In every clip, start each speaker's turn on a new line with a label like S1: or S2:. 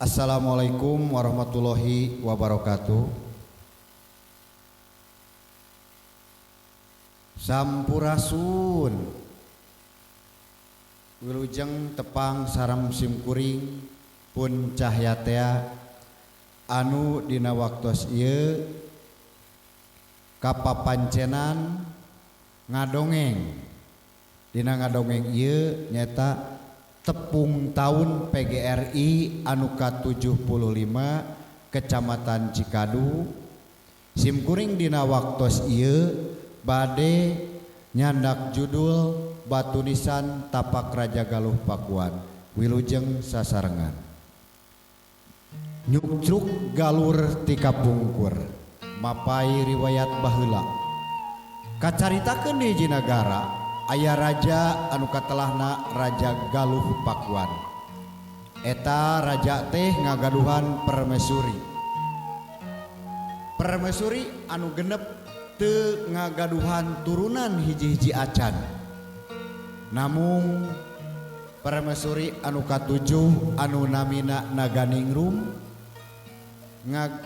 S1: Assalamualaikum warahmatullahi wabarakatuh. Sampurasun wilujeng tepang saram simkuring pun cahyatea anu dina waktos ieu kapapancenan ngadongeng. Dina ngadongeng ieu nyata tepung tahun PGRI anu ka-75 Kecamatan Cikadu. Simkuring dina waktos ieu bade nyandak judul batu nisan tapak Raja Galuh Pakuan wilujeng sasarengan. Nyukcruk galur tika pungkur mapai riwayat baheula kacaritakeun di hiji nagara aya raja anu katelahna Raja Galuh Pakuan. Eta raja teh ngagaduhan permaisuri. Permaisuri anu genep teu ngagaduhan turunan hiji-hiji acan. Namung permaisuri anu katujuh anu namina Naganingrum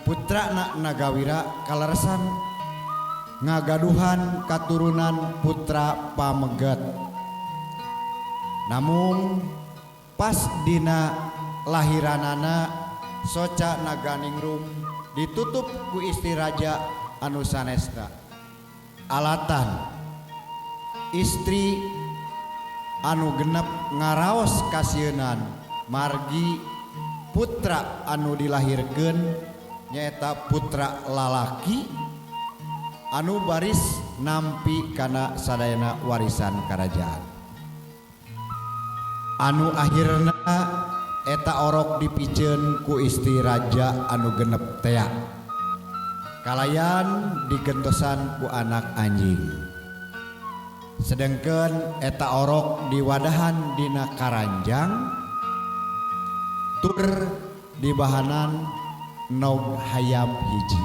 S1: putrana Nagawira kaleresan ngagaduhan katurunan putra Pameget. Namun pas dina lahiranana soca Naganingrum ditutup ku istri raja anu sanesta. Alatan istri anu genep ngaraos kasienan margi putra anu dilahirkeun nyaeta putra lalaki anu baris nampi kana sadayana warisan karajaan. Anu akhirna eta orok dipiceun ku istri raja anu genep tea. Kalayan digentosan ku anak anjing. Sedengkeun eta orok diwadahan dina karanjang tur dibahanan nog hayam hiji.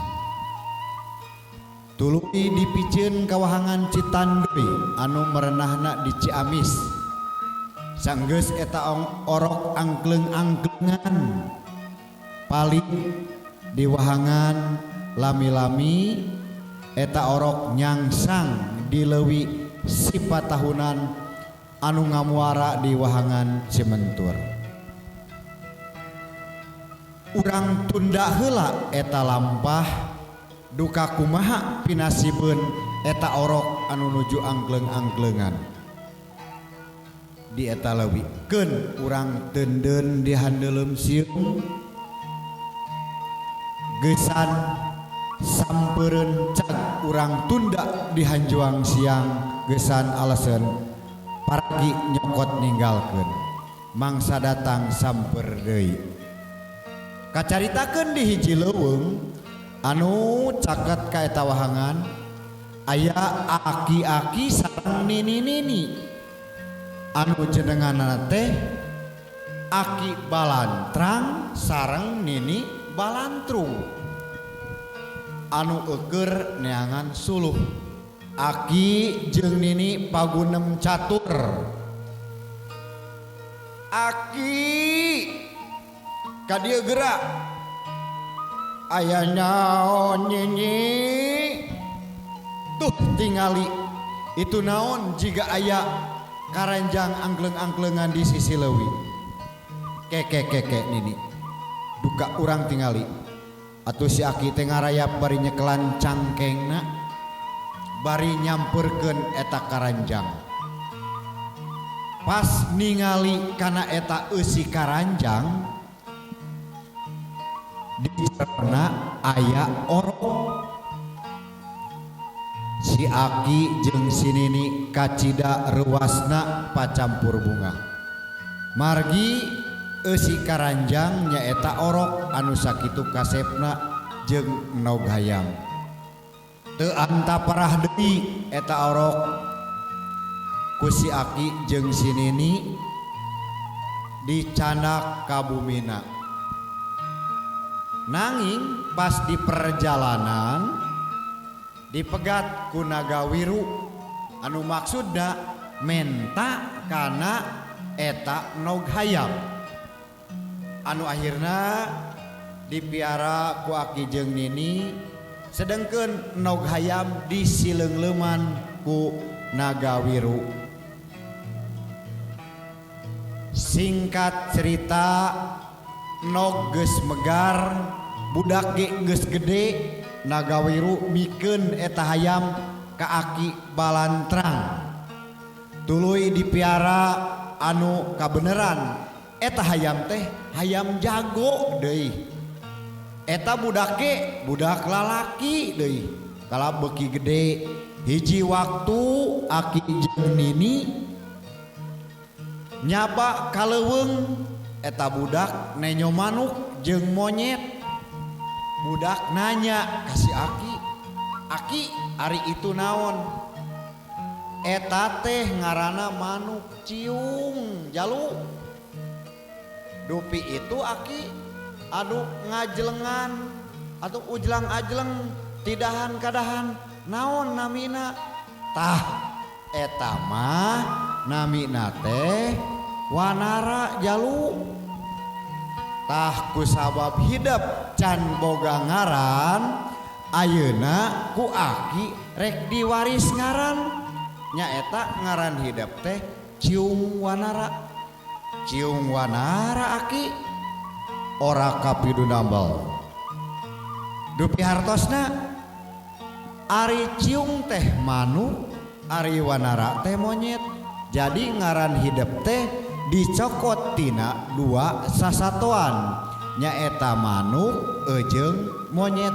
S1: Tuluy dipiceun kawahangan Citanduy anu merenahna di Ciamis. Sanggeus eta orok angkleng-angklengan paling diwahangan lami-lami eta orok nyangsang di leuwih sifat tahunan anu ngamuara di wahangan Cimentur. Urang tunda heula eta lampah duka kumaha pinasibeun eta orok anu nuju angkleng-angklengan. Di eta leuwihkeun urang teundeun di handeuleum sieun geusan sampeureun cag urang tunda di hanjuang siang geusan alasan pargi nyokot ninggalkeun mangsa datang samper deui. Kacaritakeun di hiji leuweung anu caket ka eta wahangan aya aki-aki sareng nini-nini anu jenenganna teh Aki Balantrang sareng Nini Balantrung anu eukeur neangan suluh. Aki jeung Nini pagunem catur. Aki ka dieu geura aya naon Nini tuh tingali itu naon jiga aya karanjang angkleng-angklengan di sisi leuwih. Keke Nini duka urang tingali atuh si Aki teh ngarayap bari nyekelan cangkengna bari nyamperkeun eta karanjang. Pas ningali kana eta eusi karanjang di cerna aya orok. Si Aki jeung si Nini kacida reuasna pacampur bunga. Margi eusi karanjang nyaeta orok anu sakitu kasepna jeung nog hayam. Teu antaparah deui eta orok ku si Aki jeung si Nini dicandak ka bumina. Nanging pas di perjalanan dipegat ku Nagawiru anu maksudna menta kana eta nog hayam. anu akhirna dipiara ku Aki jeung Nini sedengkeun nog hayam disileungleman ku Nagawiru. Singkat cerita nog geus megar budak ge geus gede Nagawiru mikeun eta hayam ka Aki balantrang tuluy dipiara anu kabeneran eta hayam teh hayam jago deui. Eta budak ge budak lalaki deui kala beuki gede. Hiji waktu Aki jeung Nini nyaba kaleuweung eta budak nenyo manuk jeung monyet. Budak nanya ka si Aki, "Aki, ari itu naon?" "Eta teh ngaranna manuk ciung, jalu." Dupi itu Aki adu ngajlengan atau ujlang-ajleng tidahan kadahan, naon namina? Tah eta mah namina teh wanara, jalu. Tah ku sabab hidup can boga ngaran ayeuna ku Aki rek diwaris ngaran nyaeta ngaran hidup teh Ciung Wanara. Ciung Wanara Aki ora kapidu nambal. Dupi hartosna ari ciung teh manuk, ari wanara teh monyet. Jadi ngaran hidup teh dicokot tina dua sasatoan nyaeta manuk jeung monyet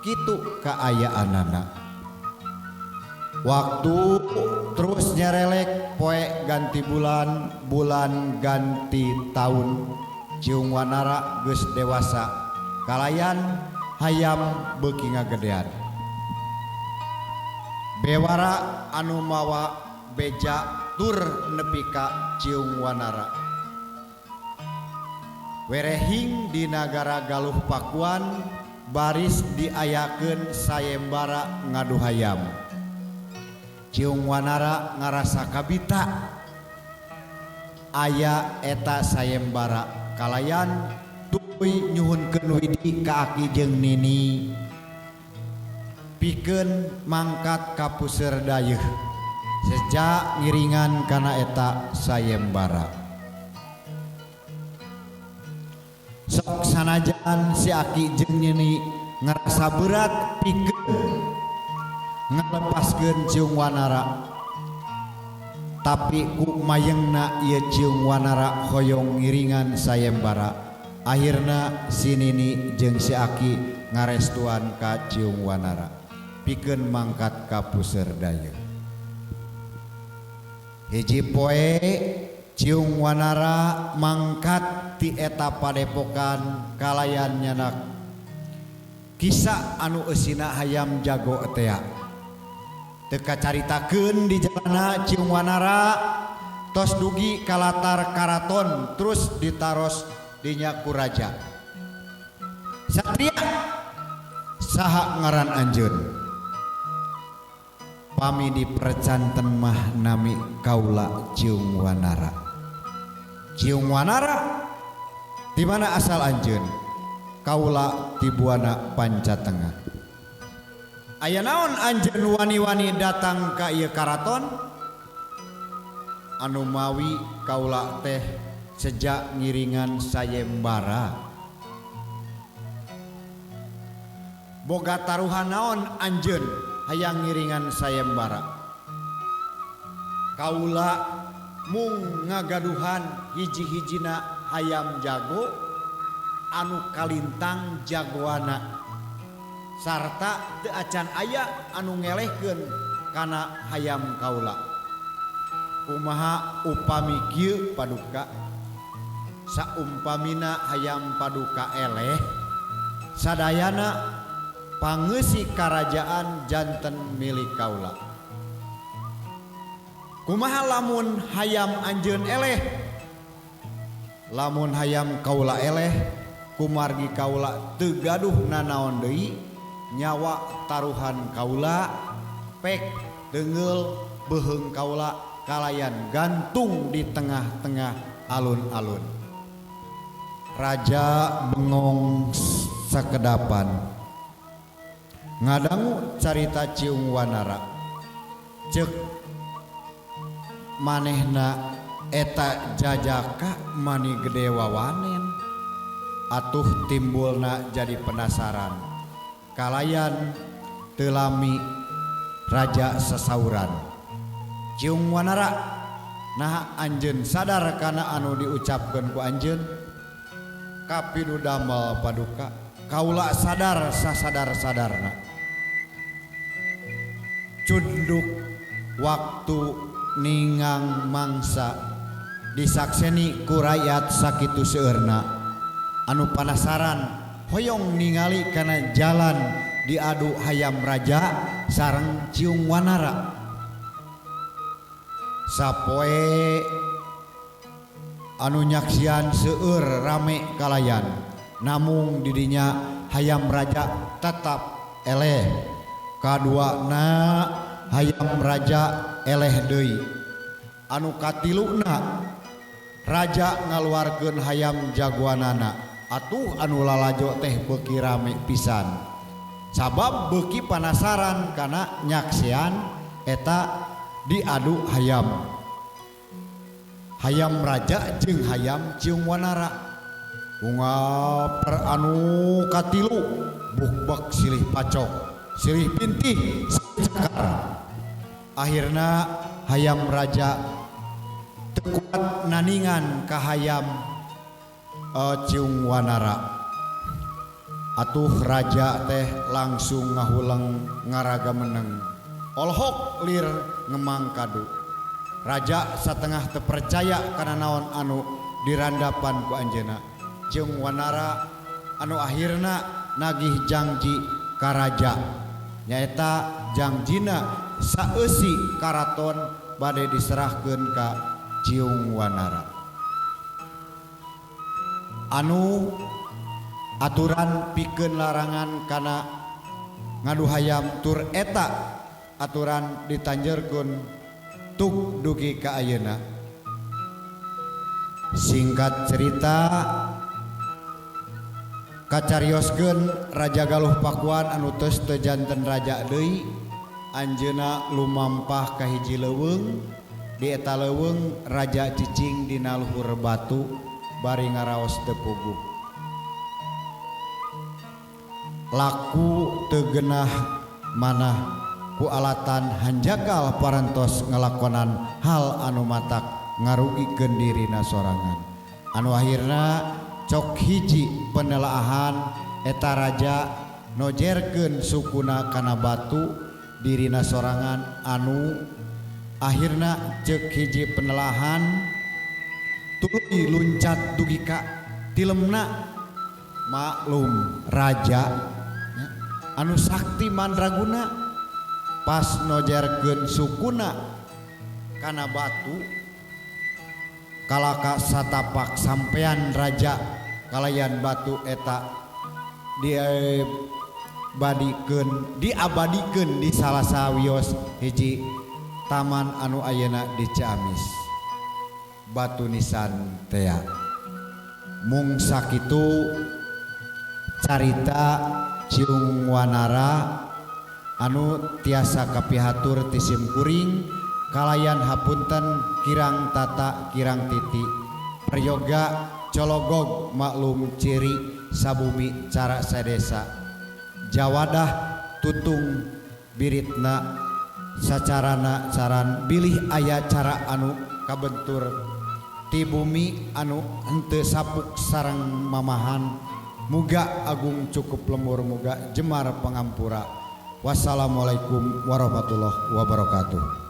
S1: kitu kaayaanana. Waktu terus nyerelek poe ganti bulan, bulan ganti tahun. Ciung Wanara geus dewasa kalayan hayam beuki ngagedean. Bewara anu mawa beja tur nepi ka Ciung Wanara. Werehing di nagara Galuh Pakuan baris diayakeun sayembara ngadu hayam. Ciung Wanara ngarasa kabita aya eta sayembara kalayan tuluy nyuhunkeun widi ka Aki jeung Nini pikeun mangkat ka puseur dayeuh sejak ngiringan kana eta sayembara. Sok sanajan si Aki jeung Nini ngarasa berat pikeun ngalepaskeun Ciung Wanara, tapi ku mayengna ieu Ciung Wanara hoyong ngiringan sayembara. Akhirna si Nini jeung si Aki ngarestuan ka Ciung Wanara pikeun mangkat ka puseur dayeuh. Hiji poe Ciung Wanara mangkat ti eta padepokan kalayan nyanak kisah anu eusina hayam jago etea. Teka caritakeun di jalana Ciung Wanara tos dugi ka latar karaton terus ditaros dinya ku raja. Satria saha ngaran anjeun? Pami dipercanten mah nami kaula Ciung Wanara. Ciung Wanara di mana asal anjeun? Kaula ti Buana Pancatengah. Aya naon anjeun wani-wani datang ka ieu karaton? Anu mawi kaula teh sejak ngiringan sayembara. Boga taruhan naon anjeun hayang ngiringan sayembara? Kaula mung ngagaduhan hiji-hijina hayam jago anu kalintang jagoana sarta teu acan aya anu ngelehkeun kana hayam kaula. Kumaha upami kieu paduka? Saumpamina hayam paduka eleh sadayana pangeusik karajaan janten milik kaula. Kumaha lamun hayam anjeun eleh? Lamun hayam kaula eleh kumargi kaula teu gaduh nanaon deui nyawa taruhan kaula pek deungel beuheung kaula kalayan gantung di tengah-tengah alun-alun. Raja bengong sakedapan ngadangu carita Ciung Wanara cek manehna eta jajaka mani gede wawanen atuh timbulna jadi penasaran kalayan telami raja sesauran Ciung Wanara nah anjeun sadar kana anu diucapkeun ku anjeun kapilu damel paduka kaula sadar sasadar-sadarna cunduk waktu ningang mangsa disakseni ku rakyat sakitu seueurna anu panasaran hoyong ningali kana jalan diadu hayam raja sareng Ciung Wanara sapoe anu nyaksian seueur rame kalayan namung didinya hayam raja tetap eleh kaduana hayam raja eleh deui anu katiluna raja ngaluarkeun hayam jagoanana atuh anu lalajo teh beuki rame pisan sabab beuki panasaran kana nyaksian eta diadu hayam raja jeung hayam Ciung Wanara bunga per anu katilu bukbek silih pacok silih pintih cakar akhirna hayam raja tekuat naningan ka hayam Ciung Wanara atuh raja teh langsung ngahulang ngaraga meneng olhok lir ngemang kadu raja satengah terpercaya karena naon anu dirandapan ku anjeuna Ciung Wanara anu akhirna nagih janji ka raja nyaeta jangjina saeusi karaton bade diserahkeun ka Ciung Wanara anu aturan pikeun larangan kana ngadu hayam tur eta aturan ditanjerkeun tuk dugi ka ayeuna singkat cerita kacarioskeun Raja Galuh Pakuan anu teus teu janten raja deui anjeunna lumampah ka hiji leuweung di eta leuweung raja cicing dina luhur batu bari ngaraos teu puguh laku teu geunah manah ku alatan hanjakal parantos ngalakonan hal anu matak ngarugikeun dirina sorangan anu akhirna cok hiji penelaahan eta raja nojerkeun sukuna kana batu dirina sorangan anu akhirna cek hiji penelaahan tuluy luncat dugi ka tilemna maklum raja anu sakti mandraguna pas nojerkeun sukuna kana batu kalaka satapak sampean raja kalayan batu eta diabadikeun di salah sawios hiji taman anu ayeuna di Ciamis batu nisan tea mung sakitu carita Ciung Wanara anu tiasa kapihatur ti sim kuring kalayan hapunten kirang tata kirang titi prayoga cologog maklum ciri sabumi cara sadesa jawadah tutung biritna sacarana caran bilih aya cara anu kabentur ti bumi anu henteu sapuk sareng mamahan muga agung cukup lemur muga jemar pangampura. Wassalamualaikum warahmatullahi wabarakatuh.